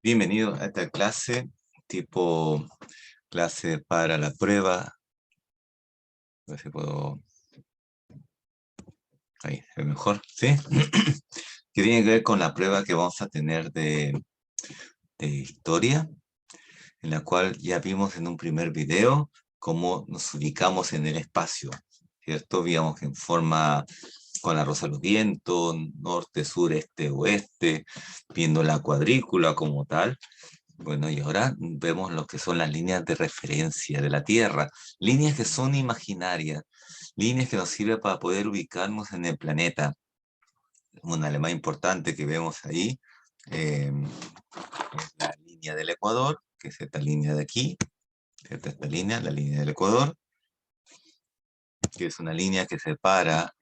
Bienvenido a esta clase, tipo clase para la prueba. A ver si puedo. Ahí, es mejor, ¿sí? Que tiene que ver con la prueba que vamos a tener de historia, en la cual ya vimos en un primer video cómo nos ubicamos en el espacio, ¿cierto? Vimos en forma con la rosa de los vientos, norte, sur, este, oeste, viendo la cuadrícula como tal. Bueno, y ahora vemos lo que son las líneas de referencia de la Tierra, líneas que son imaginarias, líneas que nos sirven para poder ubicarnos en el planeta. Una de las más importantes que vemos ahí es la línea del Ecuador, que es esta línea de aquí, ¿cierto? Esta línea, la línea del Ecuador, que es una línea que separa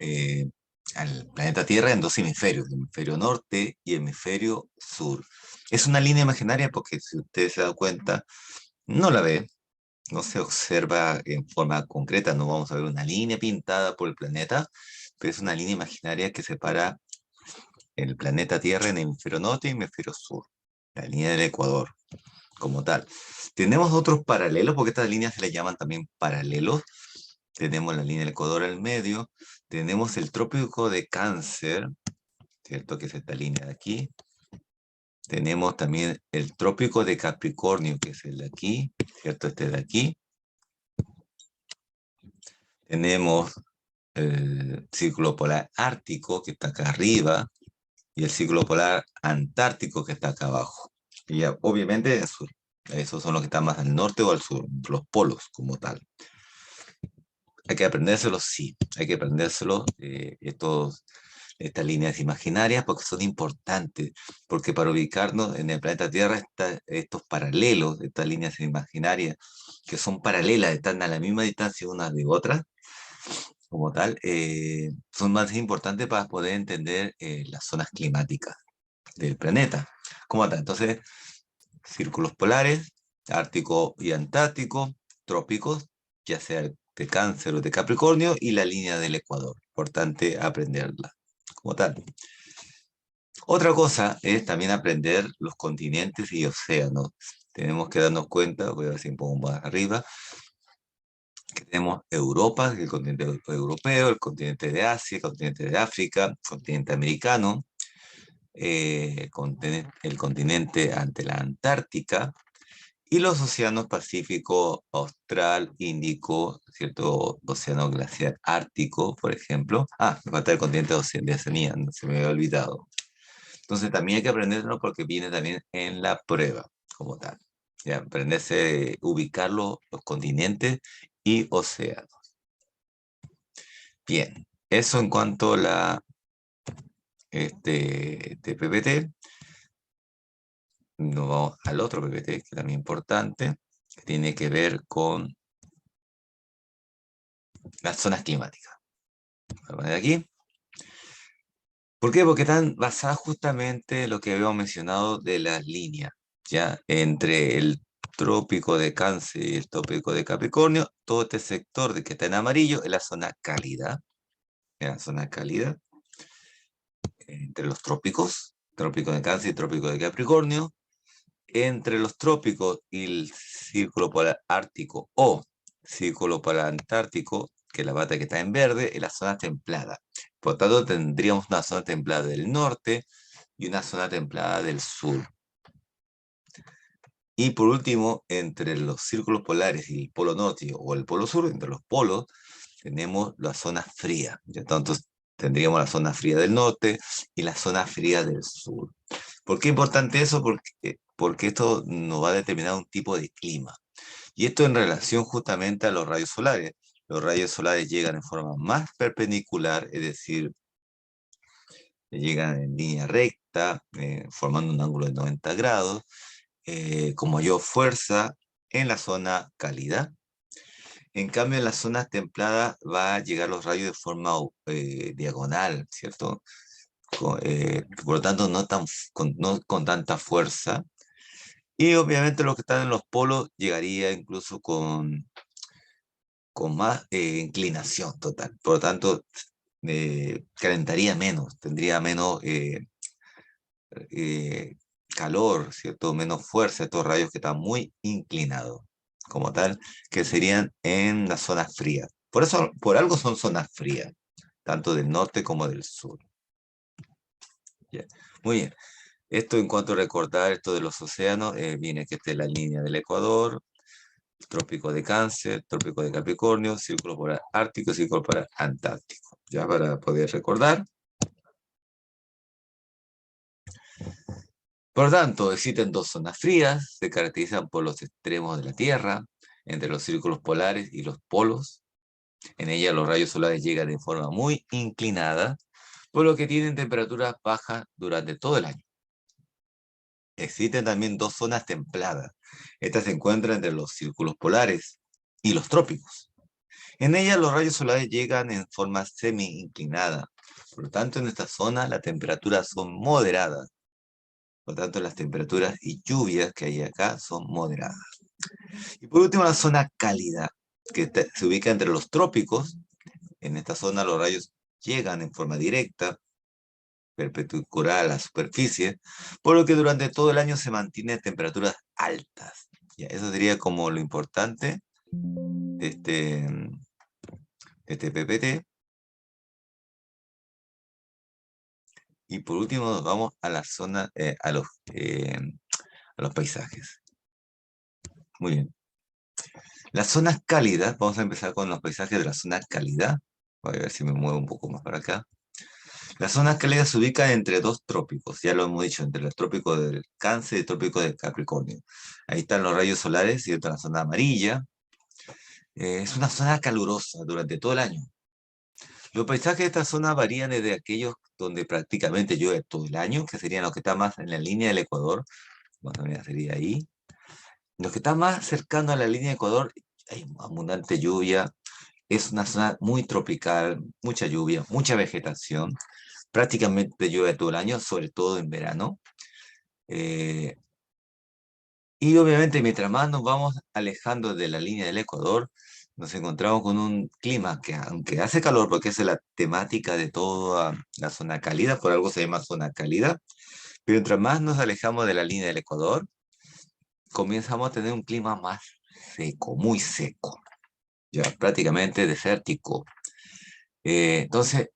al planeta Tierra en dos hemisferios, el hemisferio norte y el hemisferio sur. Es una línea imaginaria porque si ustedes se dan cuenta, no la ve, no se observa en forma concreta, no vamos a ver una línea pintada por el planeta, pero es una línea imaginaria que separa el planeta Tierra en el hemisferio norte y el hemisferio sur, la línea del Ecuador como tal. Tenemos otros paralelos, porque estas líneas se le llaman también paralelos. Tenemos la línea del Ecuador al medio, tenemos el trópico de Cáncer, ¿cierto? Que es esta línea de aquí. Tenemos también el trópico de Capricornio, que es el de aquí, ¿cierto? Este de aquí. Tenemos el círculo polar ártico, que está acá arriba, y el círculo polar antártico, que está acá abajo. Y ya, obviamente el sur. Esos son los que están más al norte o al sur, los polos como tal. Hay que aprendérselos, sí, hay que aprendérselos, estas líneas imaginarias, porque son importantes, porque para ubicarnos en el planeta Tierra están estos paralelos, estas líneas imaginarias, que son paralelas, están a la misma distancia unas de otras, como tal, son más importantes para poder entender las zonas climáticas del planeta, como tal. Entonces, círculos polares, Ártico y Antártico, trópicos, ya sea de Cáncer o de Capricornio, y la línea del Ecuador. Importante aprenderla como tal. Otra cosa es también aprender los continentes y océanos. Tenemos que darnos cuenta, voy a ver si me pongo más arriba, que tenemos Europa, el continente europeo, el continente de Asia, el continente de África, el continente americano, el continente ante la Antártica, y los océanos Pacífico, Austral, Índico, ¿cierto? Océano Glaciar Ártico, por ejemplo. Ah, me falta el continente de Oceanía, no se me había olvidado. Entonces también hay que aprenderlo porque viene también en la prueba, como tal. Ya, aprenderse, ubicar los continentes y océanos. Bien, eso en cuanto a la de PPT. Nos vamos al otro PPT, que es también importante, que tiene que ver con las zonas climáticas. Voy a poner aquí. ¿Por qué? Porque están basadas justamente en lo que habíamos mencionado de las líneas, ¿ya? Entre el trópico de Cáncer y el trópico de Capricornio, todo este sector de que está en amarillo es la zona cálida, ¿ya? La zona cálida, entre los trópicos, trópico de Cáncer y trópico de Capricornio, entre los trópicos y el círculo polar ártico o círculo polar antártico, que es la parte que está en verde, es la zona templada. Por tanto, tendríamos una zona templada del norte y una zona templada del sur. Y por último, entre los círculos polares y el polo norte o el polo sur, entre los polos, tenemos la zona fría. Entonces, tendríamos la zona fría del norte y la zona fría del sur. ¿Por qué es importante eso? Porque esto nos va a determinar un tipo de clima. Y esto en relación justamente a los rayos solares. Los rayos solares llegan en forma más perpendicular, es decir, llegan en línea recta, formando un ángulo de 90 grados, con mayor fuerza en la zona cálida. En cambio, en las zonas templadas va a llegar los rayos de forma diagonal, ¿cierto? Por lo tanto, no con tanta fuerza. Y obviamente los que están en los polos llegaría incluso con más inclinación total. Por lo tanto, calentaría menos, tendría menos eh, calor, ¿cierto? Menos fuerza, estos rayos que están muy inclinados, como tal, que serían en las zonas frías. Por eso, por algo son zonas frías, tanto del norte como del sur. Ya. Muy bien. Esto en cuanto a recordar esto de los océanos, viene que esta es la línea del Ecuador, trópico de Cáncer, trópico de Capricornio, círculo polar ártico, círculo polar antártico. Ya para poder recordar. Por tanto, existen dos zonas frías, se caracterizan por los extremos de la Tierra, entre los círculos polares y los polos. En ellas los rayos solares llegan de forma muy inclinada, por lo que tienen temperaturas bajas durante todo el año. Existen también dos zonas templadas. Estas se encuentran entre los círculos polares y los trópicos. En ellas los rayos solares llegan en forma semi-inclinada. Por lo tanto, en esta zona las temperaturas son moderadas. Por lo tanto, las temperaturas y lluvias que hay acá son moderadas. Y por último, la zona cálida, que se ubica entre los trópicos. En esta zona los rayos llegan en forma directa, perpendicular a la superficie, por lo que durante todo el año se mantienen temperaturas altas. Ya, eso sería como lo importante de este PPT. Y por último nos vamos a la zona, a los paisajes. Muy bien. Las zonas cálidas, vamos a empezar con los paisajes de la zona cálida. Voy a ver si me muevo un poco más para acá. Las zonas cálidas se ubican entre dos trópicos, ya lo hemos dicho, entre el trópico del Cáncer y el trópico de Capricornio. Ahí están los rayos solares, ¿cierto? La zona amarilla. Es una zona calurosa durante todo el año. Los paisajes de esta zona varían desde aquellos donde prácticamente llueve todo el año, que serían los que están más en la línea del Ecuador, más o menos sería ahí. Los que están más cercanos a la línea del Ecuador, hay abundante lluvia, es una zona muy tropical, mucha lluvia, mucha vegetación, prácticamente llueve todo el año, sobre todo en verano. Eh, y obviamente mientras más nos vamos alejando de la línea del Ecuador, nos encontramos con un clima que aunque hace calor, porque esa es la temática de toda la zona cálida, por algo se llama zona cálida, pero mientras más nos alejamos de la línea del Ecuador, comenzamos a tener un clima más seco, muy seco, ya prácticamente desértico. Entonces,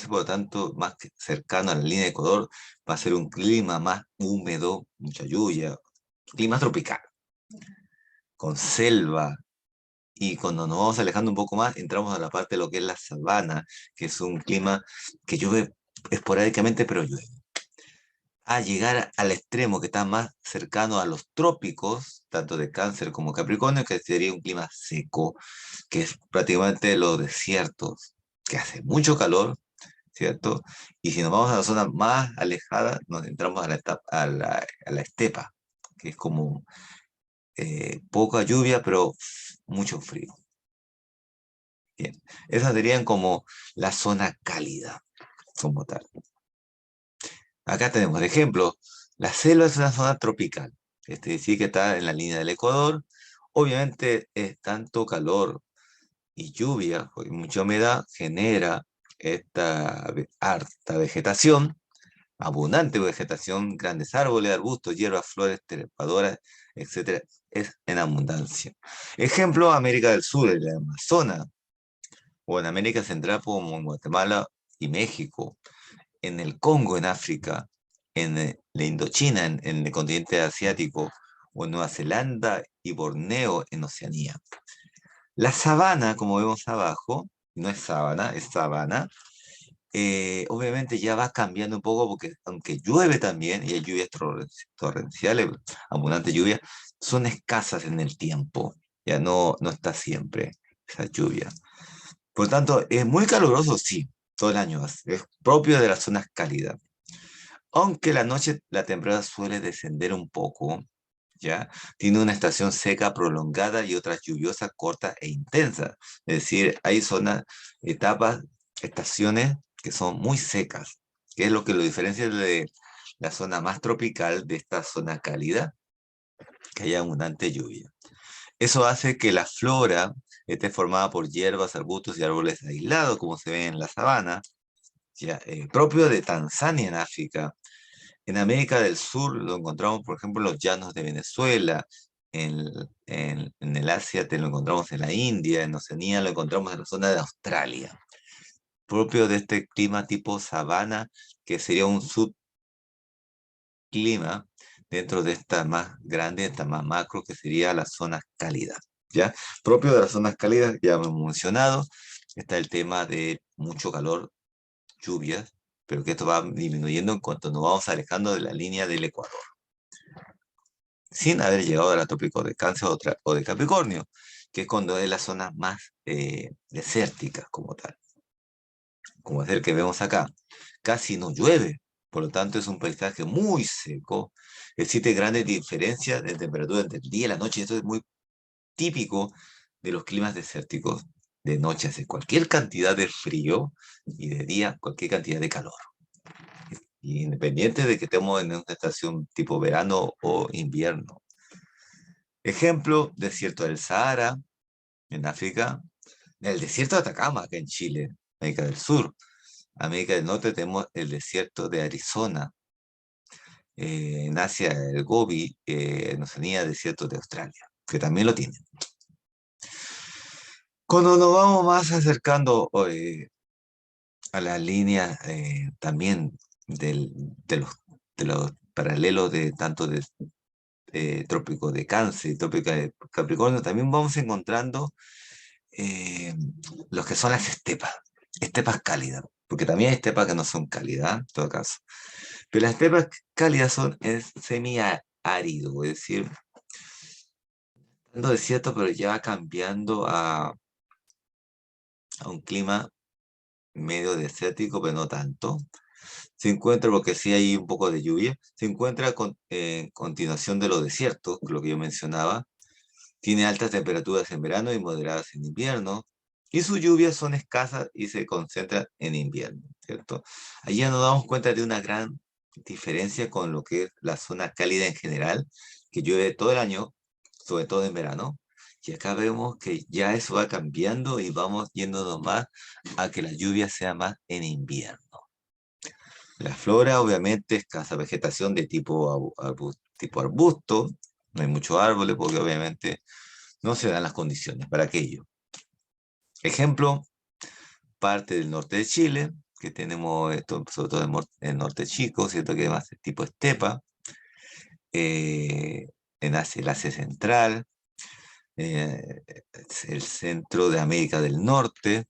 por lo tanto, más cercano a la línea de Ecuador, va a ser un clima más húmedo, mucha lluvia, clima tropical, con selva. Y cuando nos vamos alejando un poco más, entramos a la parte de lo que es la sabana, que es un clima que llueve esporádicamente, pero llueve. A llegar al extremo que está más cercano a los trópicos, tanto de Cáncer como Capricornio, que sería un clima seco, que es prácticamente los desiertos, que hace mucho calor, ¿cierto? Y si nos vamos a la zona más alejada, nos entramos a la estepa, que es como poca lluvia, pero mucho frío. Bien, esas serían como la zona cálida, como tal. Acá tenemos, de ejemplo, la selva es una zona tropical, este decir que está en la línea del Ecuador. Obviamente, es tanto calor y lluvia, y mucha humedad, genera esta harta vegetación, abundante vegetación, grandes árboles, arbustos, hierbas, flores, trepadoras, etcétera, es en abundancia. Ejemplo, América del Sur, el Amazonas, o en América Central como en Guatemala y México, en el Congo en África, en la Indochina en el continente asiático, o en Nueva Zelanda y Borneo en Oceanía. La sabana, como vemos abajo, no es sábana, es sabana, obviamente ya va cambiando un poco porque aunque llueve también, y hay lluvias torrenciales, abundante lluvia, son escasas en el tiempo, ya no está siempre esa lluvia. Por tanto, es muy caluroso, sí, todo el año, es propio de las zonas cálidas. Aunque la noche la temperatura suele descender un poco, ¿ya? Tiene una estación seca prolongada y otras lluviosas cortas e intensas. Es decir, hay zonas, etapas, estaciones que son muy secas, que es lo que lo diferencia de la zona más tropical de esta zona cálida, que haya abundante lluvia. Eso hace que la flora esté formada por hierbas, arbustos y árboles aislados, como se ve en la sabana, ya, propio de Tanzania en África, En América del Sur lo encontramos, por ejemplo, en los llanos de Venezuela, en el Asia te lo encontramos en la India, en Oceanía lo encontramos en la zona de Australia, propio de este clima tipo sabana, que sería un subclima dentro de esta más grande, esta más macro, que sería las zonas cálidas, ¿ya? Propio de las zonas cálidas, ya hemos mencionado, está el tema de mucho calor, lluvias, pero que esto va disminuyendo en cuanto nos vamos alejando de la línea del Ecuador, sin haber llegado al trópico de Cáncer o de Capricornio, que es cuando es la zona más desértica como tal, como es el que vemos acá. Casi no llueve, por lo tanto es un paisaje muy seco, existe grandes diferencias de temperatura entre el día y la noche, y esto es muy típico de los climas desérticos. De noche hace cualquier cantidad de frío y de día cualquier cantidad de calor. Independiente de que estemos en una estación tipo verano o invierno. Ejemplo, desierto del Sahara, en África, el desierto de Atacama, acá en Chile, América del Sur. América del Norte tenemos el desierto de Arizona. En Asia, el Gobi, en Oceanía, desierto de Australia, que también lo tienen. Cuando nos vamos más acercando a la línea también de los paralelos de tanto de trópico de Cáncer y trópico de Capricornio, también vamos encontrando eh, los que son las estepas cálidas, porque también hay estepas que no son cálidas, en todo caso. Pero las estepas cálidas son semi-árido, es decir, no desierto, pero ya va cambiando a un clima medio desértico, pero no tanto. Se encuentra, porque sí hay un poco de lluvia, se encuentra en continuación de los desiertos, lo que yo mencionaba. Tiene altas temperaturas en verano y moderadas en invierno, y sus lluvias son escasas y se concentran en invierno, ¿cierto? Allí ya nos damos cuenta de una gran diferencia con lo que es la zona cálida en general, que llueve todo el año, sobre todo en verano, y acá vemos que ya eso va cambiando y vamos yéndonos más a que la lluvia sea más en invierno. La flora, obviamente, escasa vegetación de tipo arbusto, no hay muchos árboles porque obviamente no se dan las condiciones para aquello. Ejemplo, parte del norte de Chile, que tenemos esto, sobre todo el norte chico, ¿cierto? Que además es tipo estepa, eh, el Asia Central, eh, el centro de América del Norte,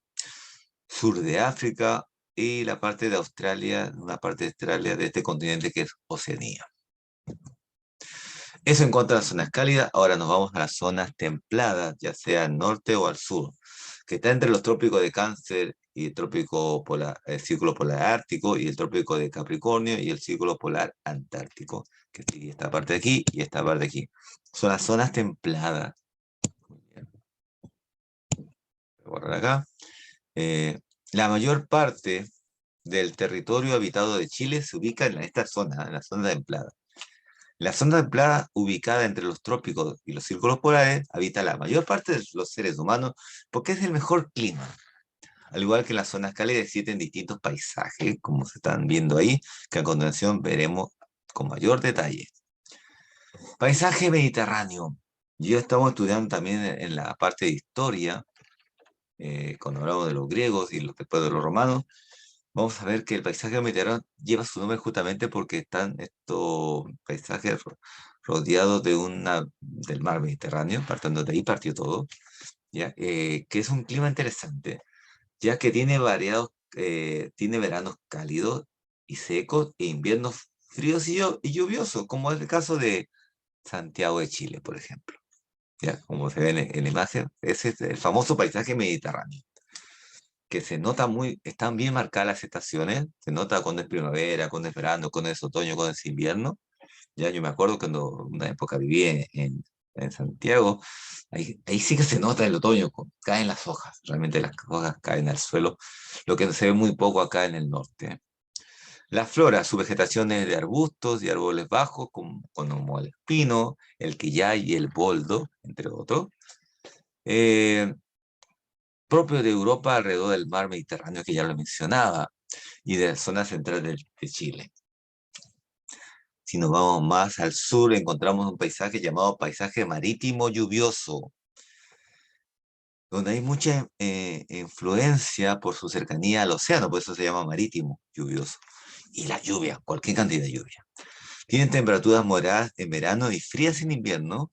sur de África y la parte de Australia, una parte de Australia de este continente que es Oceanía. Eso en cuanto a las zonas cálidas. Ahora nos vamos a las zonas templadas, ya sea al norte o al sur, que está entre los trópicos de Cáncer y el trópico polar, el círculo polar ártico y el trópico de Capricornio y el círculo polar antártico, que sigue esta parte de aquí y esta parte de aquí. Son las zonas templadas. Voy a borrar acá. La mayor parte del territorio habitado de Chile se ubica en esta zona, en la zona templada. La zona templada, ubicada entre los trópicos y los círculos polares, habita la mayor parte de los seres humanos porque es el mejor clima. Al igual que en las zonas cálidas existen distintos paisajes, como se están viendo ahí, que a continuación veremos con mayor detalle. Paisaje mediterráneo. Yo estamos estudiando también en la parte de historia, cuando hablamos de los griegos y después de los romanos, vamos a ver que el paisaje mediterráneo lleva su nombre justamente porque están estos paisajes rodeados del mar Mediterráneo, partiendo de ahí partió todo, ¿ya? Que es un clima interesante, ya que tiene veranos cálidos y secos e inviernos fríos y lluviosos, como es el caso de Santiago de Chile, por ejemplo. ¿Ya? Como se ve en la imagen, ese es el famoso paisaje mediterráneo que se nota están bien marcadas las estaciones, se nota cuando es primavera, cuando es verano, cuando es otoño, cuando es invierno. Ya yo me acuerdo cuando una época viví en Santiago, ahí sí que se nota el otoño, caen las hojas, realmente las hojas caen al suelo, lo que se ve muy poco acá en el norte. La flora, su vegetación es de arbustos y árboles bajos, como el pino, el quillay y el boldo, entre otros. Eh, Propio de Europa alrededor del mar Mediterráneo, que ya lo mencionaba, y de la zona central de Chile. Si nos vamos más al sur, encontramos un paisaje llamado paisaje marítimo lluvioso, donde hay mucha influencia por su cercanía al océano, por eso se llama marítimo lluvioso. Y la lluvia, cualquier cantidad de lluvia. Tienen temperaturas moderadas en verano y frías en invierno.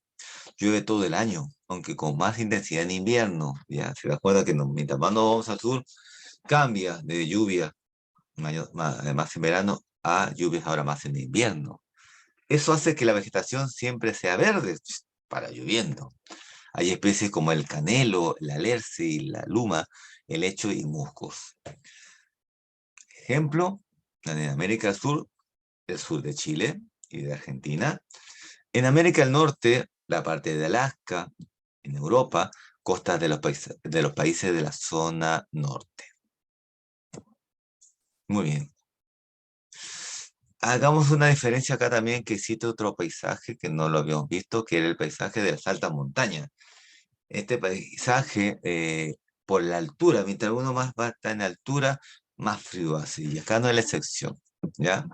Llueve todo el año, aunque con más intensidad en invierno. Ya se da cuenta que mientras más nos vamos al sur, cambia de lluvia, además en verano, a lluvias ahora más en invierno. Eso hace que la vegetación siempre sea verde, para lloviendo. Hay especies como el canelo, el alerce, la luma, helecho y muscos. Ejemplo, en América del Sur, el sur de Chile y de Argentina. En América del Norte, la parte de Alaska, en Europa, costas de los países de la zona norte. Muy bien. Hagamos una diferencia acá también, que existe otro paisaje que no lo habíamos visto, que era el paisaje de las altas montañas. Este paisaje, por la altura, mientras uno más va a estar en altura, más frío hace, y acá no es la excepción, ¿ya?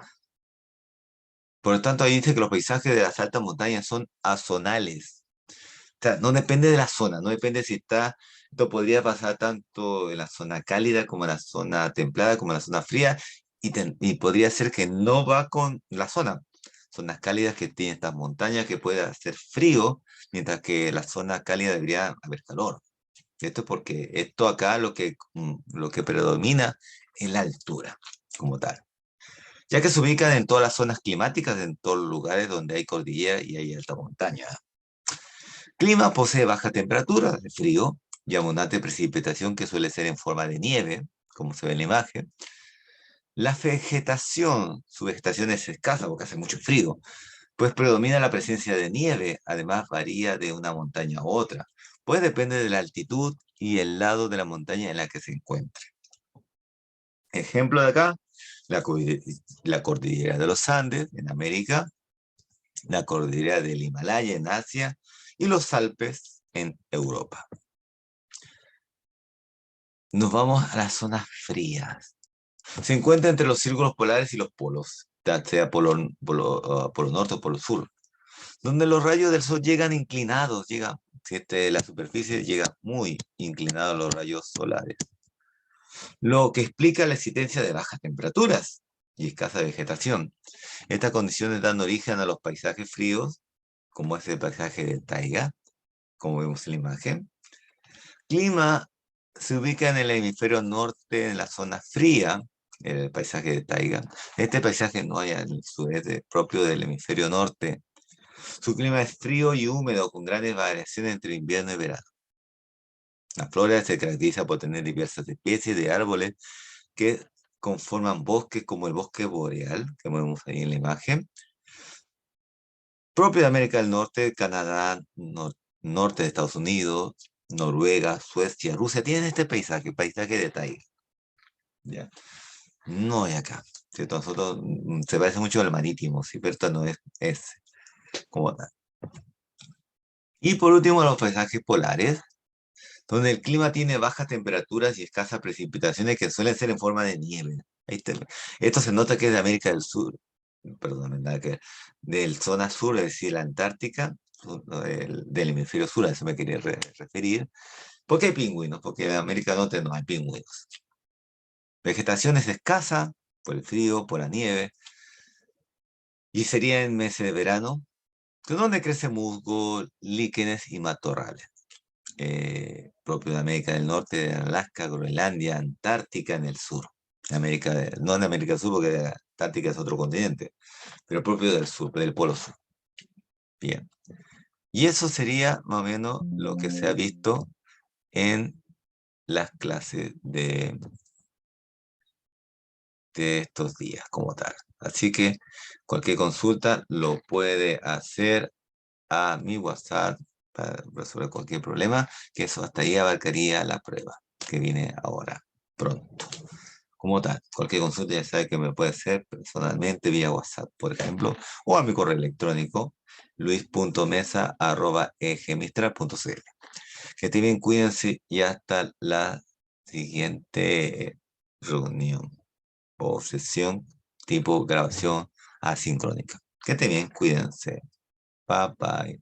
Por lo tanto, ahí dice que los paisajes de las altas montañas son azonales. O sea, no depende de la zona, no depende si está, esto podría pasar tanto en la zona cálida como en la zona templada, como en la zona fría, y podría ser que no va con la zona. Zonas cálidas que tienen estas montañas que puede hacer frío, mientras que la zona cálida debería haber calor. Esto es porque esto acá lo que predomina es la altura como tal, ya que se ubican en todas las zonas climáticas, en todos los lugares donde hay cordillera y hay alta montaña. Clima posee baja temperatura, de frío, y abundante precipitación que suele ser en forma de nieve, como se ve en la imagen. La vegetación, su vegetación es escasa porque hace mucho frío, pues predomina la presencia de nieve, además varía de una montaña a otra, pues depende de la altitud y el lado de la montaña en la que se encuentre. Ejemplo de acá, la cordillera de los Andes en América, la cordillera del Himalaya en Asia y los Alpes en Europa. Nos vamos a las zonas frías. Se encuentra entre los círculos polares y los polos, ya sea polo norte o polo sur, donde los rayos del sol llegan inclinados, la superficie llega muy inclinada a los rayos solares, lo que explica la existencia de bajas temperaturas y escasa vegetación. Estas condiciones dan origen a los paisajes fríos, como es el paisaje de taiga, como vemos en la imagen. Clima se ubica en el hemisferio norte, en la zona fría, el paisaje de taiga. Este paisaje no hay en el sudeste propio del hemisferio norte. Su clima es frío y húmedo, con grandes variaciones entre invierno y verano. La flora se caracteriza por tener diversas especies de árboles que conforman bosques como el bosque boreal, que vemos ahí en la imagen, propio de América del Norte, Canadá, norte de Estados Unidos, Noruega, Suecia, Rusia, tienen este paisaje, paisaje de taiga. ¿Ya? No hay acá. ¿Cierto? Nosotros se parece mucho al marítimo, sí, pero esto no es como tal. Y por último, los paisajes polares, donde el clima tiene bajas temperaturas y escasas precipitaciones que suelen ser en forma de nieve. Esto se nota que es de América del Sur, perdón, nada que ver, del zona sur, es decir, la Antártica, del hemisferio sur, a eso me quería referir. ¿Por qué hay pingüinos? Porque en América del Norte no hay pingüinos. Vegetación es escasa por el frío, por la nieve, y sería en meses de verano, donde crece musgo, líquenes y matorrales. Propio de América del Norte, de Alaska, Groenlandia, Antártica en el sur. No en América del Sur, porque la Antártica es otro continente, pero propio del sur, del Polo Sur. Bien. Y eso sería más o menos lo que se ha visto en las clases de estos días como tal. Así que cualquier consulta lo puede hacer a mi WhatsApp para resolver cualquier problema, que eso hasta ahí abarcaría la prueba que viene ahora, pronto. Como tal, cualquier consulta ya sabe que me puede hacer personalmente vía WhatsApp, por ejemplo, o a mi correo electrónico luis.mesa@egmistral.cl. Que estén bien, cuídense y hasta la siguiente reunión o sesión tipo grabación asincrónica. Que estén bien, cuídense. Bye bye.